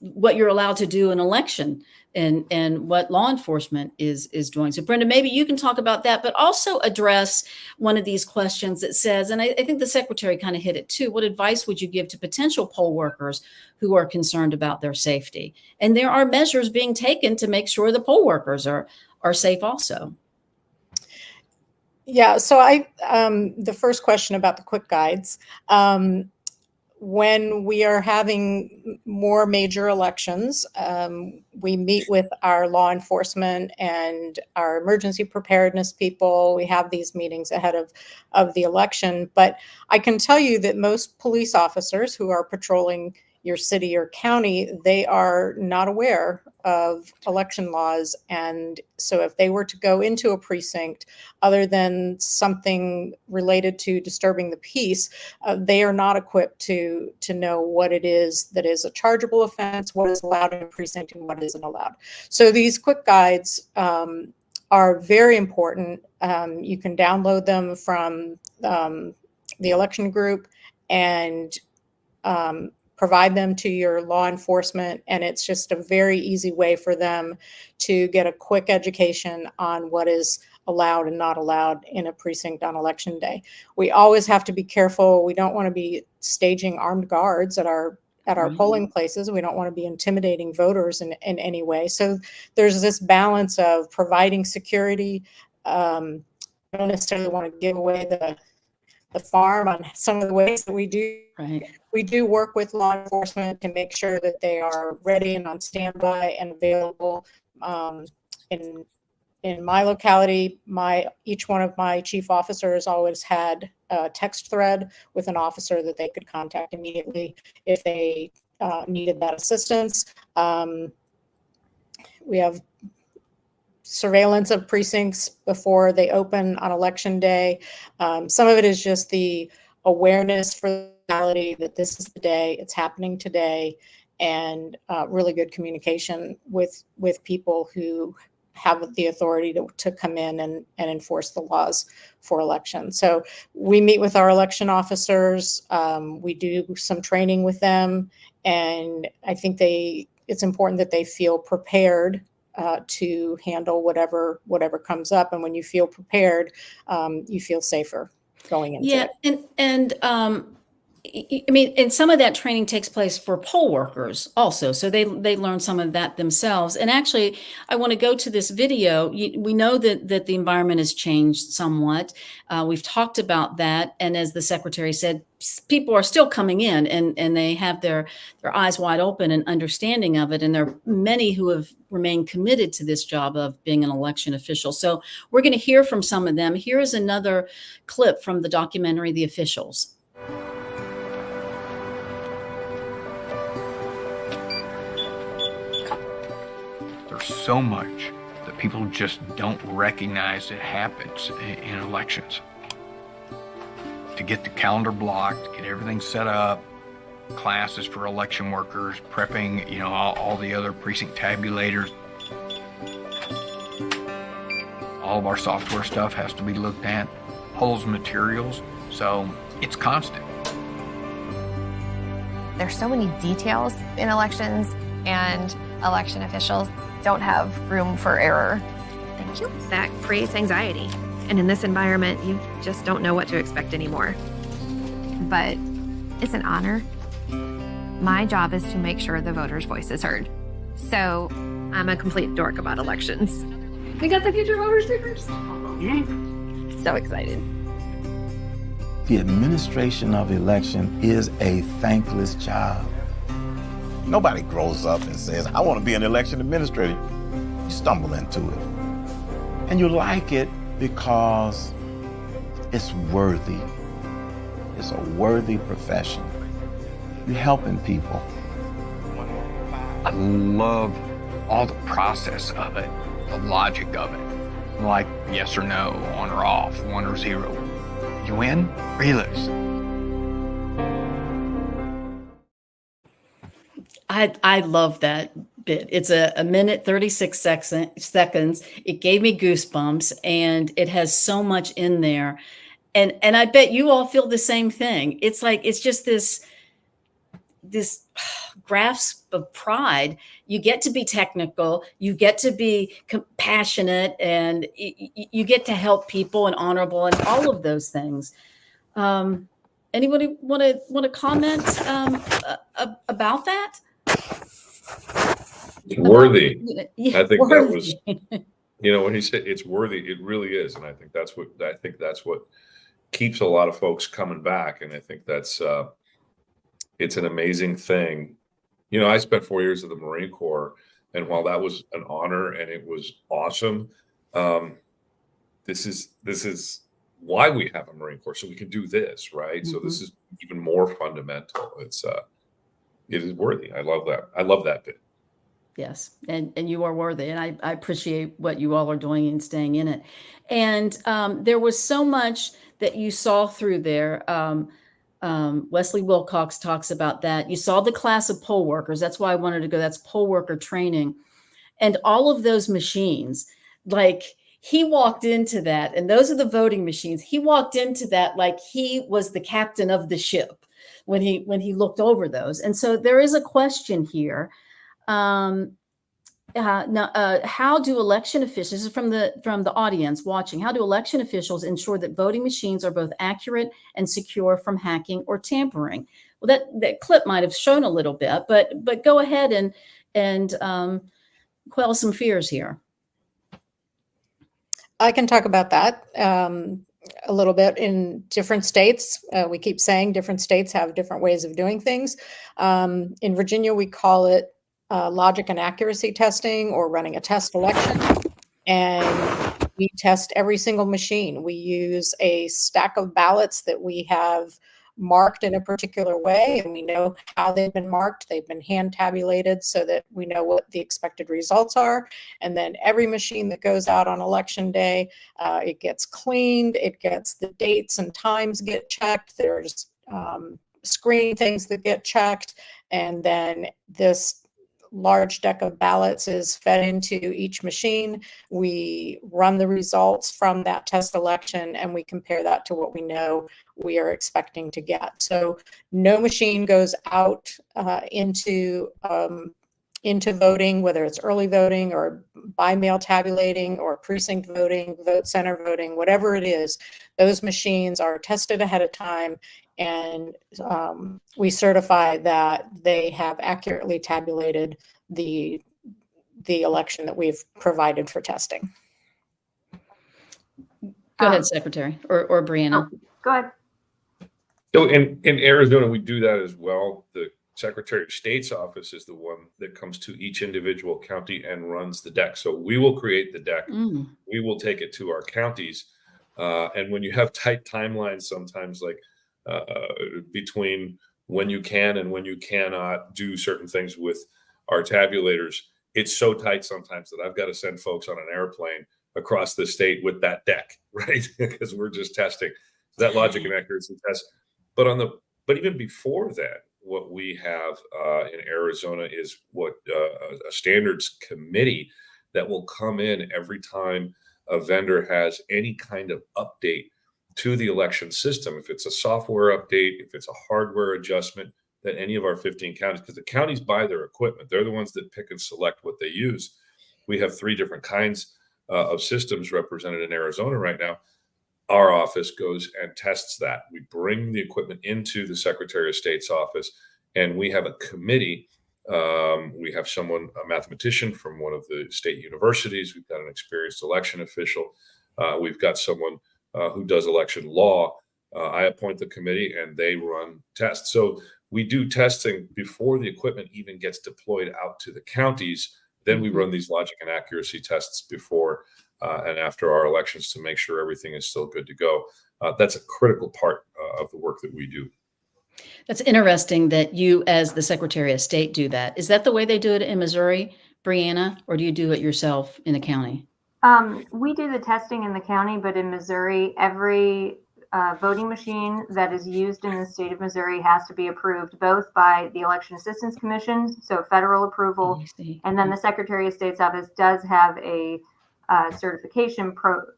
what you're allowed to do in election and what law enforcement is doing. So Brenda, maybe you can talk about that, but also address one of these questions that says, and I think the secretary kind of hit it too, what advice would you give to potential poll workers who are concerned about their safety? And there are measures being taken to make sure the poll workers are safe also. Yeah, so the first question about the quick guides, when we are having more major elections, we meet with our law enforcement and our emergency preparedness people. We have these meetings ahead of the election. But I can tell you that most police officers who are patrolling your city or county, they are not aware of election laws. And so if they were to go into a precinct, other than something related to disturbing the peace, they are not equipped to know what it is that is a chargeable offense, what is allowed in a precinct and what isn't allowed. So these quick guides are very important. You can download them from the election group and provide them to your law enforcement. And it's just a very easy way for them to get a quick education on what is allowed and not allowed in a precinct on election day. We always have to be careful. We don't want to be staging armed guards at our polling places. We don't want to be intimidating voters in any way. So there's this balance of providing security. I don't necessarily want to give away the farm on some of the ways that we do. Right. We do work with law enforcement to make sure that they are ready and on standby and available. In my locality, each one of my chief officers always had a text thread with an officer that they could contact immediately if they needed that assistance. We have surveillance of precincts before they open on election day. Some of it is just the awareness for the reality that this is the day, it's happening today, and really good communication with people who have the authority to come in and enforce the laws for election. So we meet with our election officers. We do some training with them, and I think it's important that they feel prepared to handle whatever comes up. And when you feel prepared, you feel safer going into it. And I mean, and some of that training takes place for poll workers also. So they learn some of that themselves. And actually, I want to go to this video. We know that the environment has changed somewhat. We've talked about that. And as the secretary said, people are still coming in and they have their eyes wide open and understanding of it. And there are many who have remained committed to this job of being an election official. So we're going to hear from some of them. Here is another clip from the documentary, The Officials. So much that people just don't recognize it happens in elections. To get the calendar blocked, get everything set up, classes for election workers, prepping, all the other precinct tabulators. All of our software stuff has to be looked at, polls materials, so it's constant. There's so many details in elections, and election officials don't have room for error. Thank you. That creates anxiety. And in this environment, you just don't know what to expect anymore. But it's an honor. My job is to make sure the voters' voice is heard. So I'm a complete dork about elections. We got the future voter stickers. So excited. The administration of election is a thankless job. Nobody grows up and says, I want to be an election administrator. You stumble into it. And you like it because it's worthy. It's a worthy profession. You're helping people. I love all the process of it, the logic of it. Like yes or no, on or off, 1 or 0. You win or you lose. I love that bit. It's a minute, 36 seconds. It gave me goosebumps, and it has so much in there. And I bet you all feel the same thing. It's like, it's just this grasp of pride. You get to be technical, you get to be compassionate, and you get to help people and honorable and all of those things. Anybody want to comment about that? It's worthy. Yeah, I think worthy. that was, when he said it's worthy, it really is. And I think that's what keeps a lot of folks coming back. And I think that's, it's an amazing thing. I spent 4 years in the Marine Corps, and while that was an honor and it was awesome, this is why we have a Marine Corps, so we can do this, right? So this is even more fundamental. It is worthy. I love that. I love that bit. Yes, and you are worthy, and I appreciate what you all are doing and staying in it. And there was so much that you saw through there. Wesley Wilcox talks about that. You saw the class of poll workers. That's why I wanted to go. That's poll worker training, and all of those machines. Like, he walked into that, and those are the voting machines. He walked into that like he was the captain of the ship when he looked over those. And so there is a question here. How do election officials, this is from the audience watching, how do election officials ensure that voting machines are both accurate and secure from hacking or tampering? Well, that clip might have shown a little bit, but go ahead and quell some fears here. I can talk about that a little bit. In different states, we keep saying different states have different ways of doing things. In Virginia, we call it logic and accuracy testing, or running a test election. And we test every single machine. We use a stack of ballots that we have marked in a particular way, and we know how they've been marked. They've been hand tabulated so that we know what the expected results are. And then every machine that goes out on election day, it gets cleaned, it gets the dates and times get checked. There's screening things that get checked. And then this large deck of ballots is fed into each machine. We run the results from that test election, and we compare that to what we know we are expecting to get. So no machine goes out into voting, whether it's early voting or by mail tabulating or precinct voting, vote center voting, whatever it is. Those machines are tested ahead of time, and we certify that they have accurately tabulated the election that we've provided for testing. Go ahead, Secretary, or Brianna. Go ahead. So in Arizona, we do that as well. The Secretary of State's office is the one that comes to each individual county and runs the deck. So we will create the deck. We will take it to our counties. And when you have tight timelines, sometimes like between when you can and when you cannot do certain things with our tabulators, it's so tight sometimes that I've got to send folks on an airplane across the state with that deck, right? Because we're just testing that logic and accuracy test. But even before that, what we have in Arizona is what a standards committee that will come in every time a vendor has any kind of update to the election system. If it's a software update, if it's a hardware adjustment, that any of our 15 counties, because the counties buy their equipment, they're the ones that pick and select what they use. We have 3 different kinds of systems represented in Arizona right now. Our office goes and tests that. We bring the equipment into the Secretary of State's office, and we have a committee. We have someone, a mathematician from one of the state universities. We've got an experienced election official. We've got someone who does election law. I appoint the committee, and they run tests. So we do testing before the equipment even gets deployed out to the counties. Then we run these logic and accuracy tests before and after our elections to make sure everything is still good to go. That's a critical part of the work that we do. That's interesting that you, as the Secretary of State, do that. Is that the way they do it in Missouri, Brianna, or do you do it yourself in the county? We do the testing in the county, but in Missouri, every voting machine that is used in the state of Missouri has to be approved both by the Election Assistance Commission, so federal approval, and then the Secretary of State's office does have a certification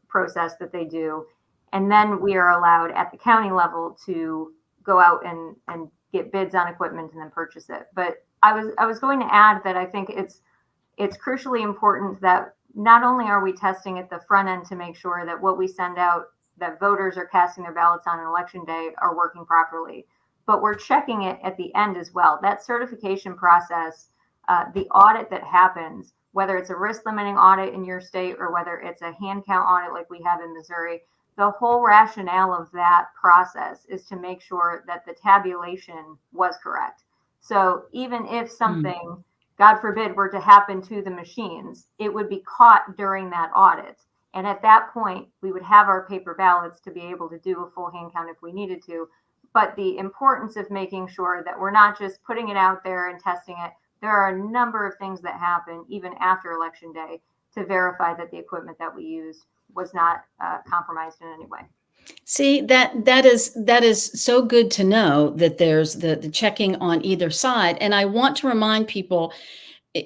process that they do. And then we are allowed at the county level to go out and get bids on equipment and then purchase it. But I was going to add that I think it's crucially important that not only are we testing at the front end to make sure that what we send out that voters are casting their ballots on election day are working properly, but we're checking it at the end as well. That certification process, the audit that happens, whether it's a risk limiting audit in your state or whether it's a hand count audit like we have in Missouri, the whole rationale of that process is to make sure that the tabulation was correct. So even if something, God forbid, were to happen to the machines, it would be caught during that audit. And at that point, we would have our paper ballots to be able to do a full hand count if we needed to. But the importance of making sure that we're not just putting it out there and testing it, there are a number of things that happen even after Election Day to verify that the equipment that we used was not compromised in any way. See, that is so good to know that there's the checking on either side. And I want to remind people,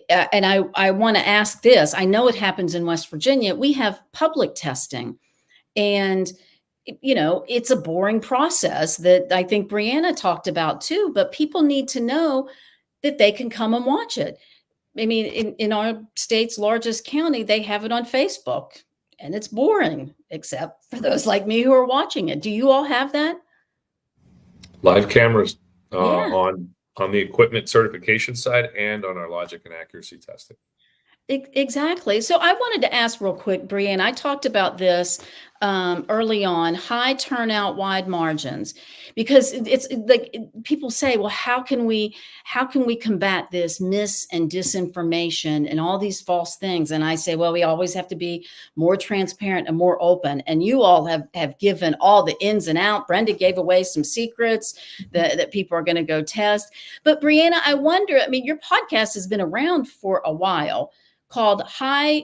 and I want to ask this. I know it happens in West Virginia. We have public testing, and it's a boring process that I think Brianna talked about too. But people need to know that they can come and watch it. I mean, in our state's largest county, they have it on Facebook, and it's boring, except for those like me who are watching it. Do you all have that? Live cameras Yeah. on the equipment certification side and on our logic and accuracy testing. Exactly. So I wanted to ask real quick, Brianne, I talked about this early on, high turnout, wide margins, because it's like people say, well, how can we combat this mis and disinformation and all these false things? And I say, well, we always have to be more transparent and more open. And you all have given all the ins and outs. Brenda gave away some secrets that people are going to go test. But Brianna, I wonder, I mean, your podcast has been around for a while, called high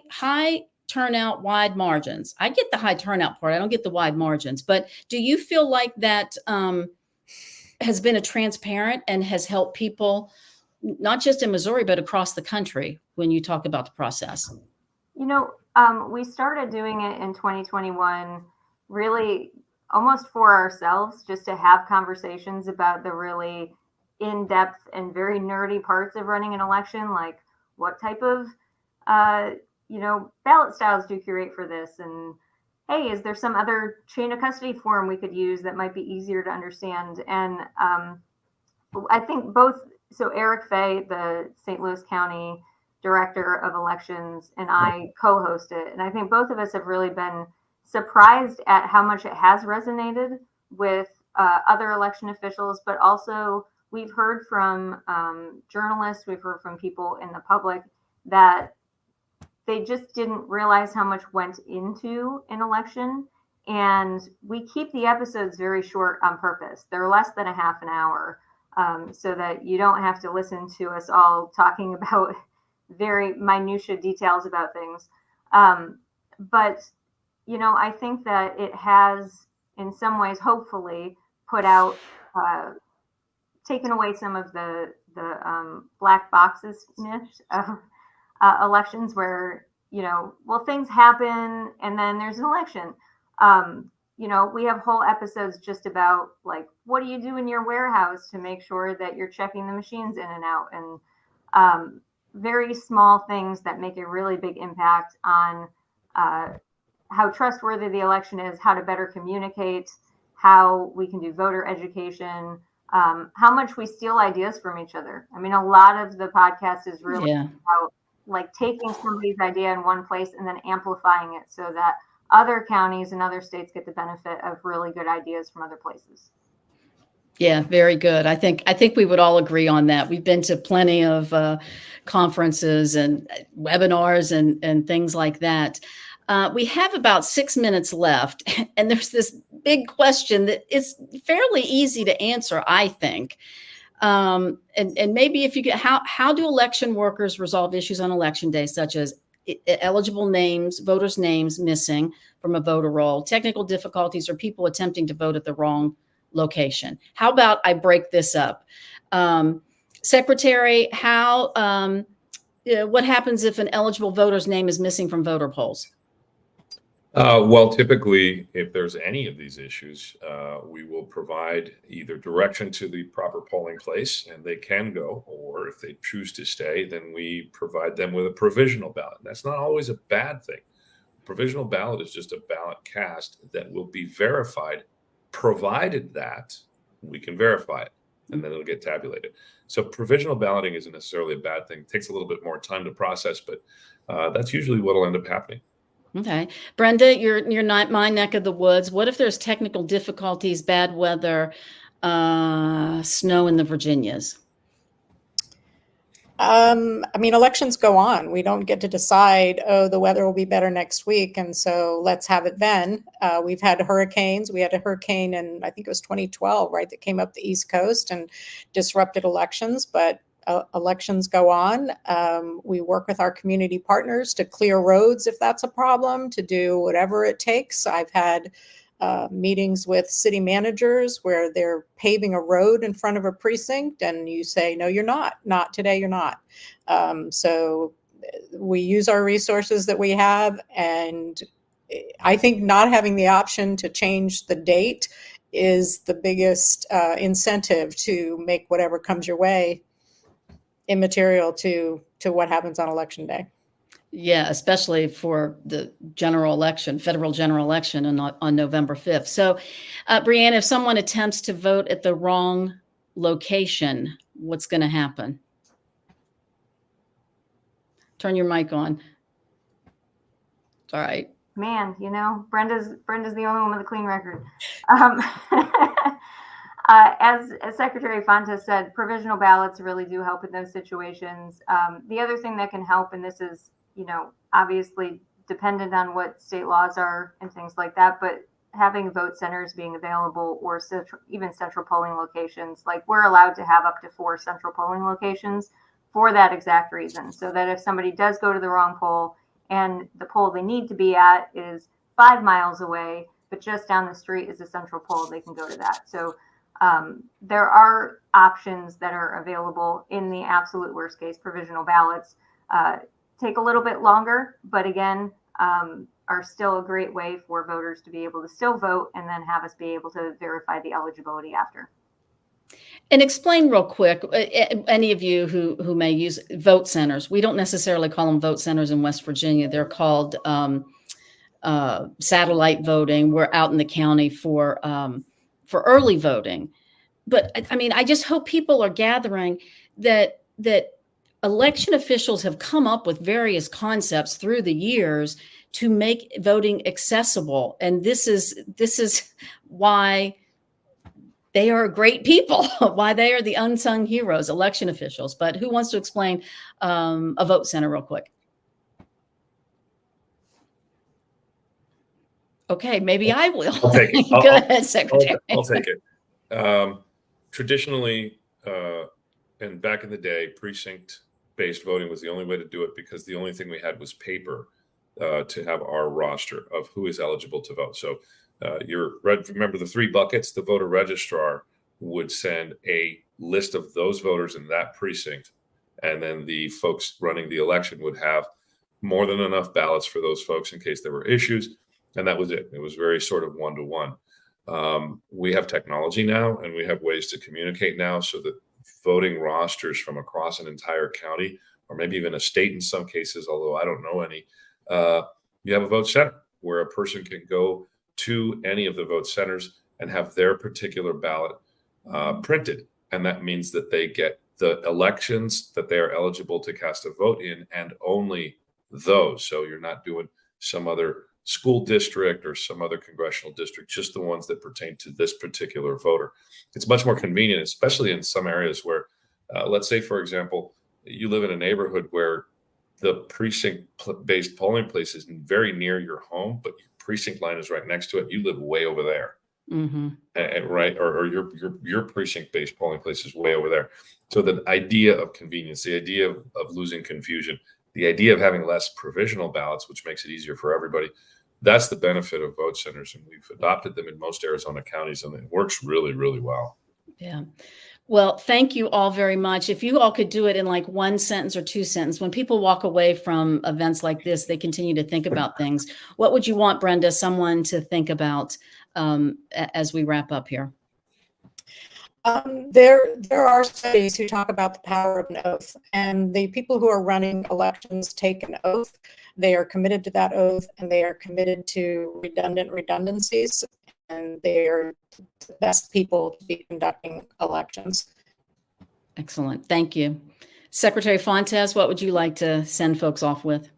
turnout, wide margins. I get the high turnout part. I don't get the wide margins. But do you feel like that has been a transparent and has helped people, not just in Missouri, but across the country when you talk about the process? We started doing it in 2021, really almost for ourselves, just to have conversations about the really in-depth and very nerdy parts of running an election, like what type of ballot styles do you curate for this? And hey, is there some other chain of custody form we could use that might be easier to understand? And I think so Eric Fay, the St. Louis County Director of Elections, and I co-host it. And I think both of us have really been surprised at how much it has resonated with other election officials, but also we've heard from journalists, we've heard from people in the public that they just didn't realize how much went into an election. And we keep the episodes very short on purpose. They're less than a half an hour, so that you don't have to listen to us all talking about very minutiae details about things. But I think that it has, in some ways, hopefully put out, taken away some of the black boxes of elections where, things happen and then there's an election. We have whole episodes just about, like, what do you do in your warehouse to make sure that you're checking the machines in and out, and very small things that make a really big impact on how trustworthy the election is, how to better communicate, how we can do voter education, how much we steal ideas from each other. I mean, a lot of the podcast is really about like taking somebody's idea in one place and then amplifying it so that other counties and other states get the benefit of really good ideas from other places. Yeah, very good. I think we would all agree on that. We've been to plenty of conferences and webinars and things like that. We have about 6 minutes left, and there's this big question that is fairly easy to answer, I think. And maybe if you get, how do election workers resolve issues on election day, such as eligible names, voters' names missing from a voter roll, technical difficulties, or people attempting to vote at the wrong location? How about I break this up? Secretary, what happens if an eligible voter's name is missing from voter polls? Well, typically, if there's any of these issues, we will provide either direction to the proper polling place and they can go, or if they choose to stay, then we provide them with a provisional ballot. That's not always a bad thing. Provisional ballot is just a ballot cast that will be verified, provided that we can verify it, and then it'll get tabulated. So provisional balloting isn't necessarily a bad thing. It takes a little bit more time to process, but that's usually what'll end up happening. Okay. Brenda, you're not my neck of the woods. What if there's technical difficulties, bad weather, snow in the Virginias? I mean, elections go on. We don't get to decide, oh, the weather will be better next week, and so let's have it then. We've had hurricanes. We had a hurricane in, I think it was 2012, right, that came up the East Coast and disrupted elections, but elections go on. We work with our community partners to clear roads if that's a problem, to do whatever it takes. I've had meetings with city managers where they're paving a road in front of a precinct and you say, no, you're not. Not today, you're not. So we use our resources that we have. And I think not having the option to change the date is the biggest incentive to make whatever comes your way immaterial to what happens on election day. Yeah, especially for the general election, federal general election on November 5th. So, Brianna, if someone attempts to vote at the wrong location, what's going to happen? Turn your mic on. All right. Man, Brenda's the only one with a clean record. As Secretary Fontes said, provisional ballots really do help in those situations. The other thing that can help, and this is, obviously dependent on what state laws are and things like that, but having vote centers being available or even central polling locations, like we're allowed to have up to 4 central polling locations for that exact reason. So that if somebody does go to the wrong poll and the poll they need to be at is 5 miles away, but just down the street is a central poll, they can go to that. So there are options that are available in the absolute worst case. Provisional ballots take a little bit longer, but again, are still a great way for voters to be able to still vote and then have us be able to verify the eligibility after. And explain real quick, any of you who may use vote centers, we don't necessarily call them vote centers in West Virginia. They're called satellite voting. We're out in the county for early voting. But I mean, I just hope people are gathering that election officials have come up with various concepts through the years to make voting accessible. And this is why they are great people, why they are the unsung heroes, election officials. But who wants to explain a vote center real quick? Okay, maybe I will. I'll take it. Go ahead, Secretary. I'll take it. Traditionally, and back in the day, precinct-based voting was the only way to do it because the only thing we had was paper to have our roster of who is eligible to vote. So remember the 3 buckets? The voter registrar would send a list of those voters in that precinct, and then the folks running the election would have more than enough ballots for those folks in case there were issues, and that was it. It was very sort of one-to-one. We have technology now, and we have ways to communicate now so that voting rosters from across an entire county, or maybe even a state in some cases, although I don't know any, you have a vote center where a person can go to any of the vote centers and have their particular ballot printed. And that means that they get the elections that they are eligible to cast a vote in and only those. So you're not doing some other school district or some other congressional district, just the ones that pertain to this particular voter. It's much more convenient, especially in some areas where, let's say, for example, you live in a neighborhood where the precinct-based polling place is very near your home, but your precinct line is right next to it. You live way over there, right? Or your precinct-based polling place is way over there. So the idea of convenience, the idea of losing confusion, the idea of having less provisional ballots, which makes it easier for everybody, that's the benefit of vote centers. And we've adopted them in most Arizona counties, and it works really, really well. Yeah. Well, thank you all very much. If you all could do it in like one sentence or two sentences, when people walk away from events like this, they continue to think about things. What would you want, Brenda, someone to think about as we wrap up here? There are studies who talk about the power of an oath, and the people who are running elections take an oath. They are committed to that oath, and they are committed to redundancies, and they are the best people to be conducting elections. Excellent. Thank you. Secretary Fontes, what would you like to send folks off with?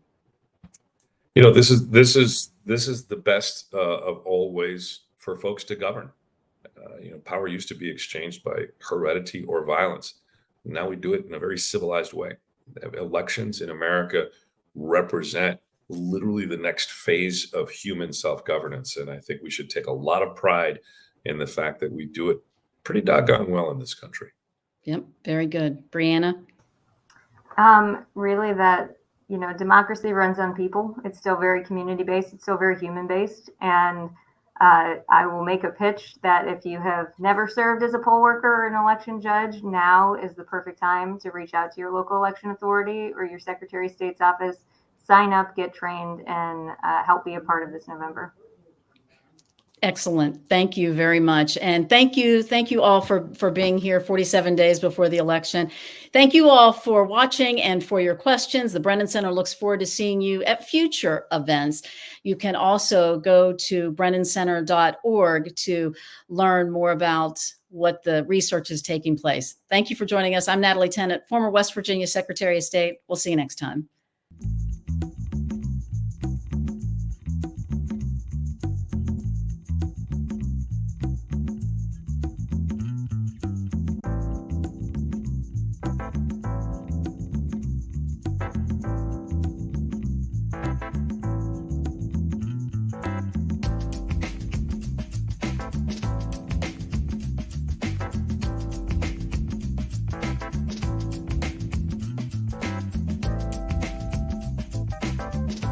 This is the best of all ways for folks to govern. Power used to be exchanged by heredity or violence. Now we do it in a very civilized way. Elections in America represent literally the next phase of human self-governance. And I think we should take a lot of pride in the fact that we do it pretty doggone well in this country. Yep. Very good. Brianna? Really that, democracy runs on people. It's still very community-based. It's still very human-based. And I will make a pitch that if you have never served as a poll worker or an election judge, now is the perfect time to reach out to your local election authority or your Secretary of State's office, sign up, get trained, and help be a part of this November. Excellent. Thank you very much. And thank you all for being here 47 days before the election. Thank you all for watching and for your questions. The Brennan Center looks forward to seeing you at future events. You can also go to brennancenter.org to learn more about what the research is taking place. Thank you for joining us. I'm Natalie Tennant, former West Virginia Secretary of State. We'll see you next time.